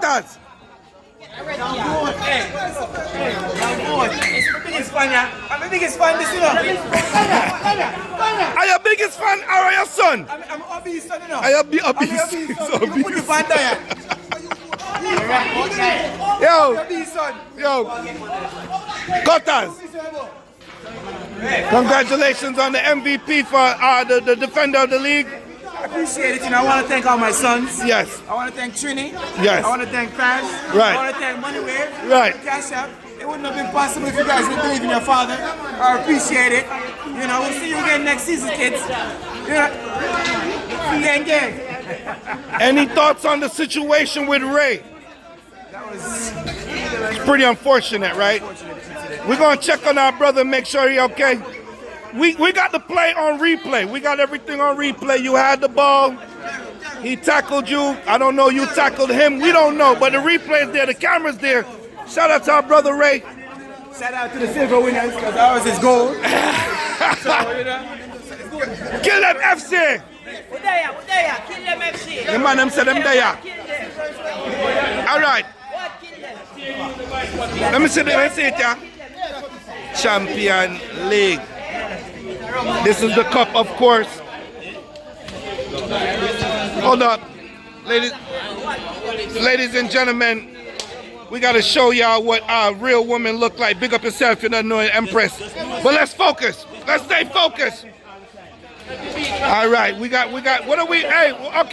Cutters. Hey, it's my biggest fan, yeah. I'm the biggest fan, this, you know. Are you biggest fan or are your son? I'm obese, son, you know. Are you obese? I'm obese, son. You put the fan there. Yo, Obese, son. yo. Cutters. Congratulations on the MVP for the defender of the league. I appreciate it, you know. I want to thank all my sons. Yes. I want to thank Trini. Yes. I want to thank Faz. Right. I want to thank Moneywave. Right. Cash App. It wouldn't have been possible if you guys didn't believe in your father. I appreciate it. You know, we'll see you again next season, kids. You know, gang. Any thoughts on the situation with Ray? That was It's pretty unfortunate, right? We're gonna check on our brother and make sure he's okay. We got the play on replay. We got everything on replay. You had the ball. He tackled you. I don't know. You tackled him. We don't know. But the replay's there. The camera's there. Shout out to our brother Ray. shout out to the silver winners because ours is gold. So, you know, Kill them FC. We're there, kill them FC. The man them said them there. Kill them. All right. What kill them? Let me see it, yeah. Champion League. This is the cup, of course. Hold up. Ladies and gentlemen, we got to show y'all what a real woman look like. Big up yourself, you don't know it, Empress. But let's focus. Let's stay focused. All right, we got, what are we, hey, okay.